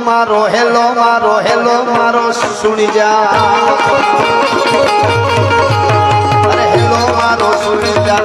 મારો હેલો મારો સુણી જા અરે હેલો મારો સુણી જા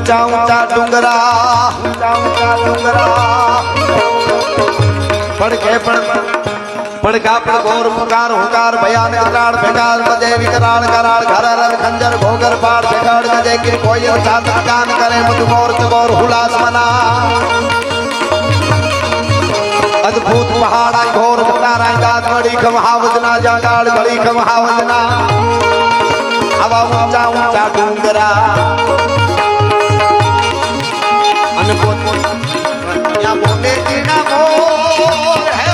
ऊंचा डूंगरा पड़का पड़गोर पुकार हुकार भयान कराड़ भेगाल बजे विकराल कराड़ घरर खंजर भोगर पाड़ भेगाड़ बजे की कोयल छात गान करे मधुमोर चगोर हुलास मना अद्भुत पहाड़ा घोर भटारा गात मड़ी खमहावजना जागाड़ घड़ी खमहावजना हवा ऊंचा डूंगरा या बोले की ना मोर है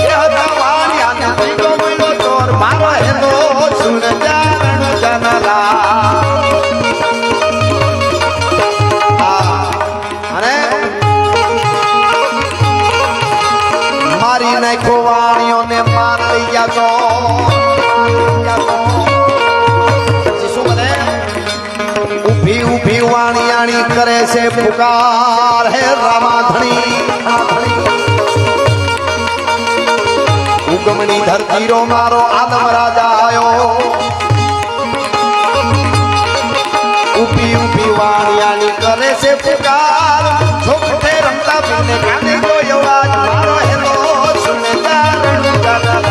ये भगवान या नदी को मिलो तोर मारो है लो सुन जान जनरा अरे मारी नहीं कुवारियों ने मार लिया तो उभी वाणियाणी करे से पुकार है रामाधणी उगमनी धरती रो मारो आदम राजा आयो उभी वाणियाणी करे से पुकार छोटे रमता पीने गाने को आवाज मारो हेलो सुने तारण दादा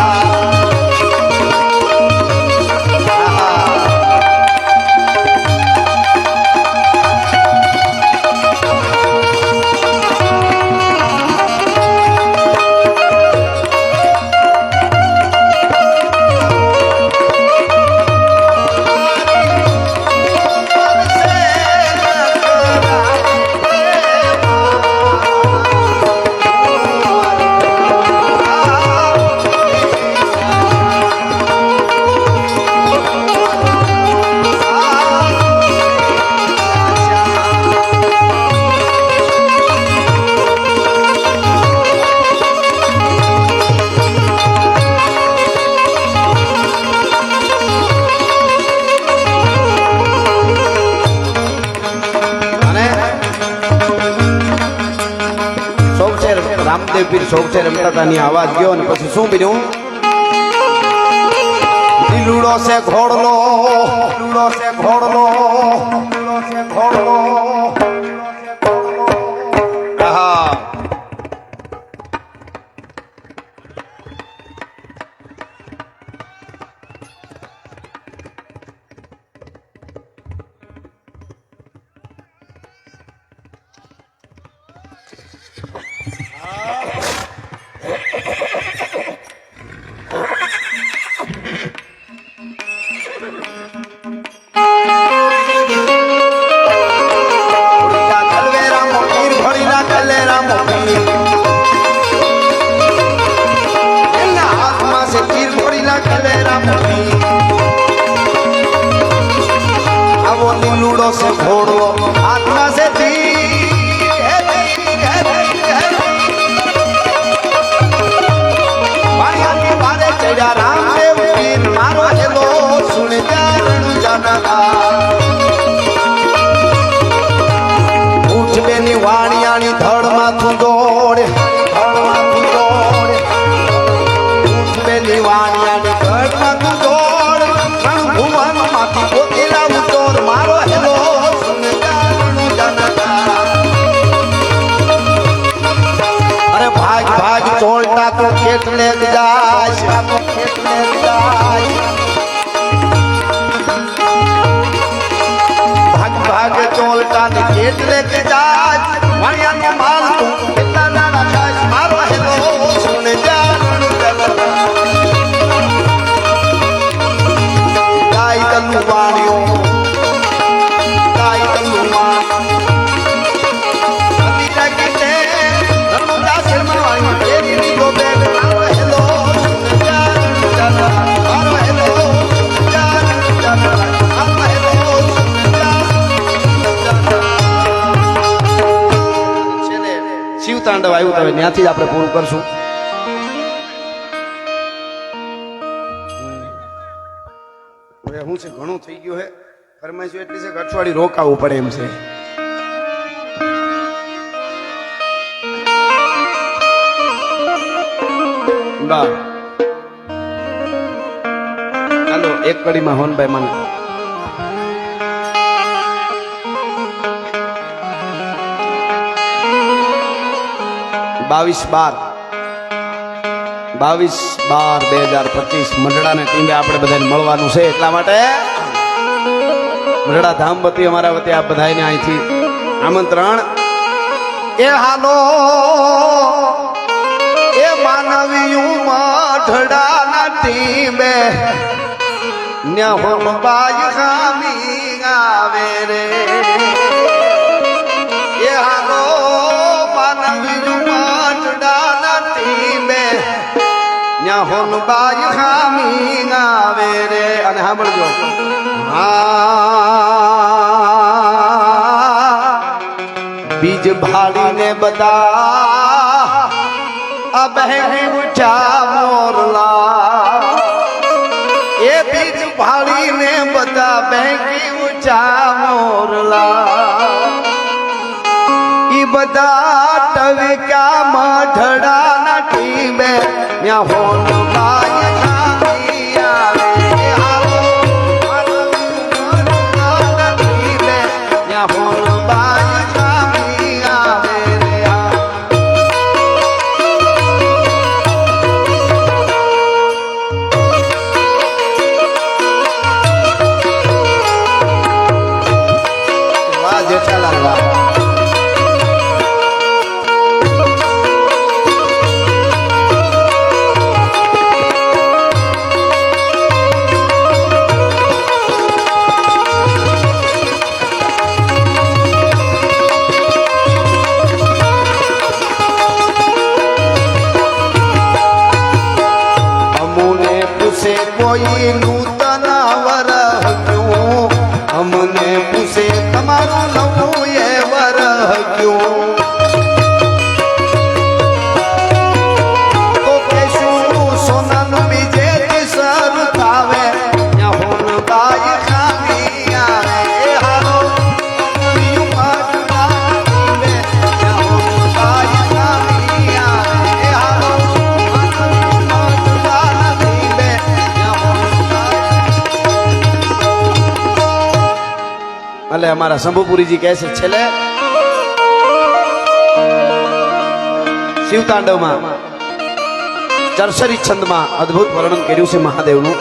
રામદેવ પીર સૌથી રમતાની આવાજ ગયો અને પછી શું બીજું લીલુડો છે ઘોડલો छोड़ो आत्मा से रामदेव पीर मारो हेलो सुन जनका उठ बेनी वाणियाणी धड़ माथू दौड़ उठ बेनी वाणियाणी धड़ माथू दौड़ भुवन माथी गोतीला उतोर मारो हेलो सुन जनका अरे भाग भाग चोलता तो खेतले जाश भाग भाग चोलता ने खेतले के जाश वाणिया ने माल तू कितना नाना जाश मारो हेलो सुन गाय कल्लू वाणियों गाय कल्लू તાંડવ આવ્યું તો ત્યાંથી જ આપણે પૂરું કરશું. હવે હું છે ઘણું થઈ ગયું હે ફરમાઈશું એટલી છે કે અઠવાડિયું રોકાવું પડે એમ છે. ચાલો એક કડીમાં હોનભાઈ મને 22/12/2025 મંડળાને ટીમે આપણે બધાને મળવાનું છે એટલા માટે મંડળા ધામ વતી અમારા વતી આપ બધાને અહીંથી આમંત્રણ. એ હાલો એ માનવીયું મંડળાના ટીમે ન્યા હોમ બાય ખામી આવે રે. એ હાલો હોનબાઈ ખામી આવે રે. અને સાંભળજો બીજ ભાડીને બધા આ બહેરી ઉઠા મોરલા. એ બીજ ભાડીને બધા બહેરી ઉઠા મોરલા. ઈ બધા ટવિકા મઢડાના ટીમે ન્યા હોન બાય ખામી આવે. હાલો મઢડાના ટીમે ન્યા હોન બાય ખામી આવે રે. વાહ જેઠાલાલ વાહ. કોઈ નૂતન વરહ ક્યું અમને પૂછે તમારું નવું એ વરહ ક્યું. તો કેશું સોનાનું બીજે સર થાવે ત્યાં હોન બાય ખામી આવે. હાલો એટલે અમારા શંભુપુરીજી કહે છે છેલ્લે શિવતાંડવમાં ચરસરી છંદમાં અદ્ભુત વર્ણન કર્યું છે મહાદેવનું.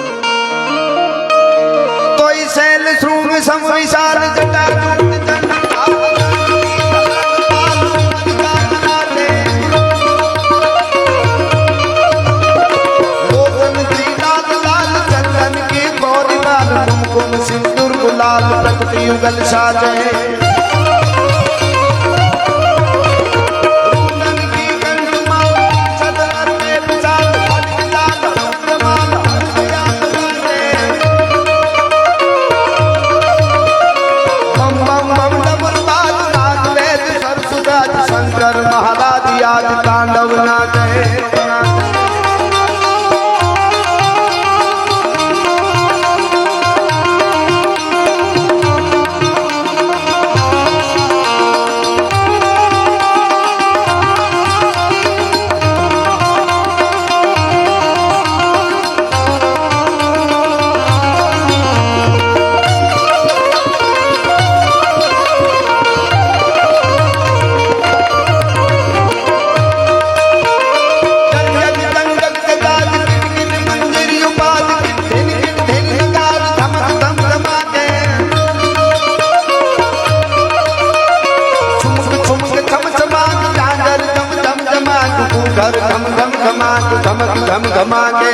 તોય શૈલ શૃંગ સમ વિશાલ જટા सिंदूर गुलाल प्रकट युगल साजे. बम बम तांडव नाचे घर घम घम घमा धमक घम घमा के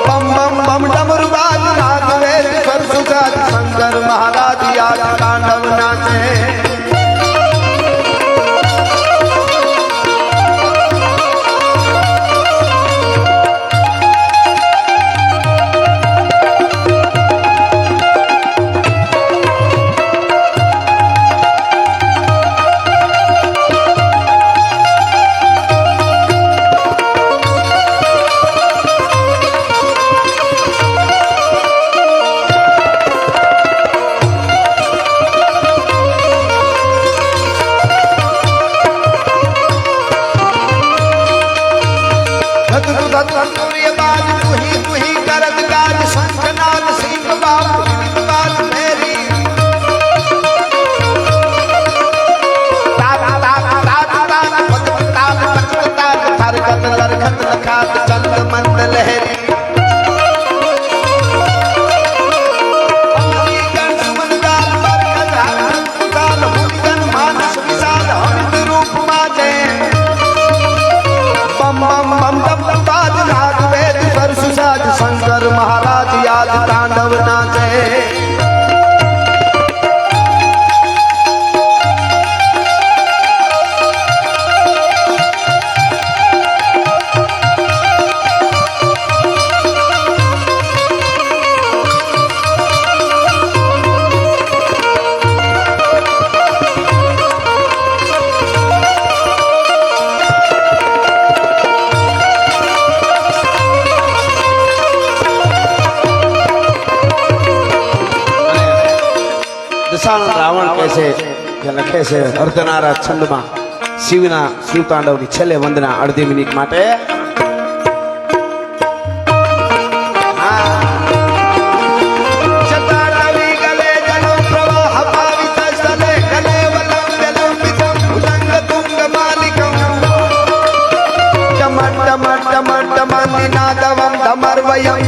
बम बम बम डमरू बाज नाच वेद सरसुजात शंकर महाराज आज तांडव नाचे शंकर महाराज आज तांडव नाचे रावण कैसे लखे से अर्धनारा छंद में शिवना शिव तांडव की छेल्ले वंदना अर्धी मिनिट माटे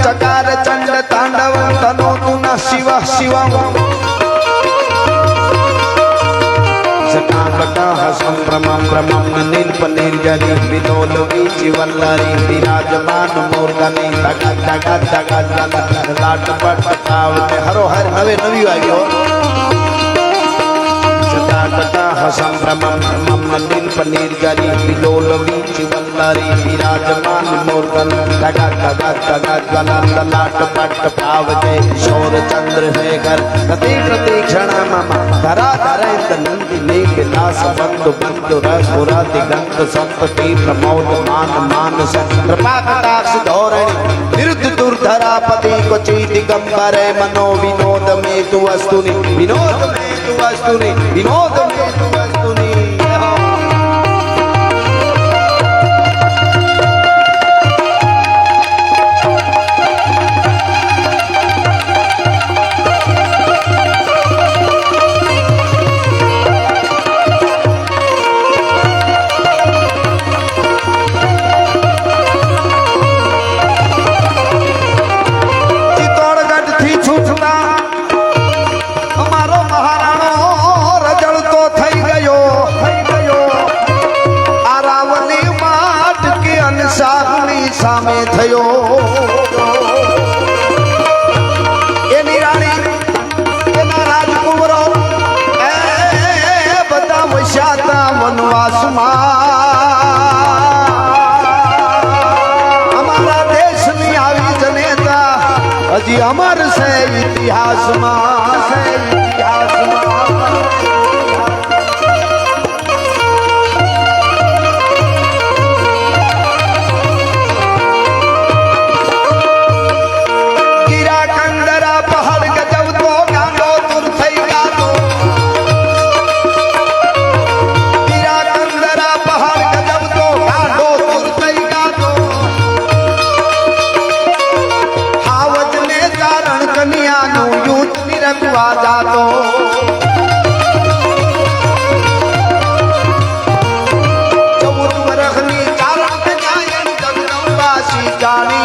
चकार चंड तांडव तनोतु न शिव शिवम संभ्रमं भ्रमं नीलपनीर्जरी विनोद वीचि वल्लरी विराजमान मूर्धनि तगा तगा तगा तगा लाट पट आवते हरो हर नवे नवी આવ્યો संभ्रमं भ्रमं नीलपनीर्जरी विनोद वीचि वल्लरी विराजमान मूर्धनि तगा तगा तगा लाट पट आवते शौर चंद्रशेखर प्रति क्षण मम धरा धरेन्द्र नंदिनी विलास बंधु बंधु रघुरा दिगंत संतति प्रमोद मान मानस कृपा कटाक्ष धोरणी निरुद्ध दुर्धरापति कोचि दिगंबरे मनो विनोद में तु वस्तुनि विनोद में तु वस्तुनि विनोद में तु वस्तुनि સામે થયો એની રાણી એના રાજકુંવરો બધા વસ્યા હતા વનવાસમાં हजी अमर से इतिहास गिरा कंदरा पहाड़ गजब तो गांडो तुर थई गातो गिरा कंदरा पहाड़ गजब तो गांडो तुर थई गातो हावज ने चारण कन्या नु यूथ निरखवा जातो चौद वरखनी चारण कन्या जगदंबासी जानी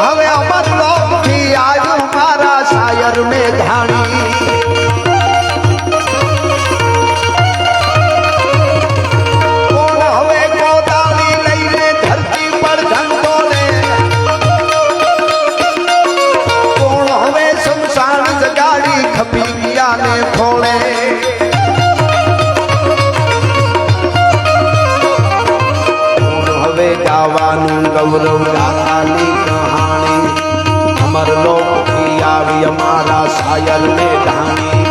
હવે અમર લોકથી આવ્યો મારા શાયર ને ધાણી કોણ હવે કોદાળી લઈને ધરતી પર ઝંડો લે કોણ હવે શમશાન જગાડી ખપી ગયા ને ખોળે કોણ હવે ગાવાનું ગૌરવ ગાતાની अमर लोक की आवी हमारा शायर ने ढाणी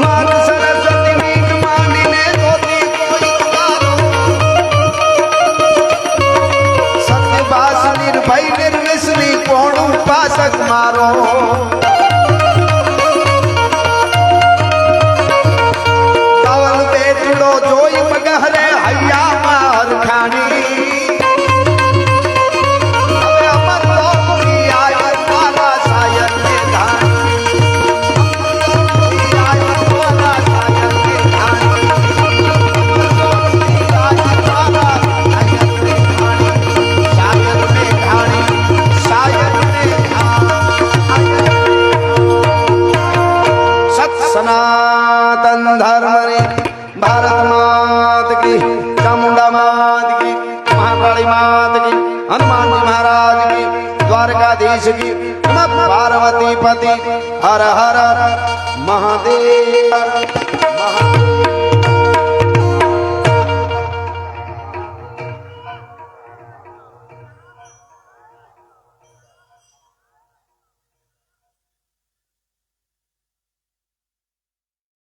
मात सरस्वती मीक मानी ने धोती कोई उतारो सत्यवास निर्भय निर्विश्री कोण उपासक मारो कवल बेटड़ो जोई मगहरे हैया मार खानी सनातन धर्म रे भारत मात की चामुंडा मात की महाकाली मात की हनुमान जी महाराज की द्वारकाधीश की पार्वती पति हर हर महादेव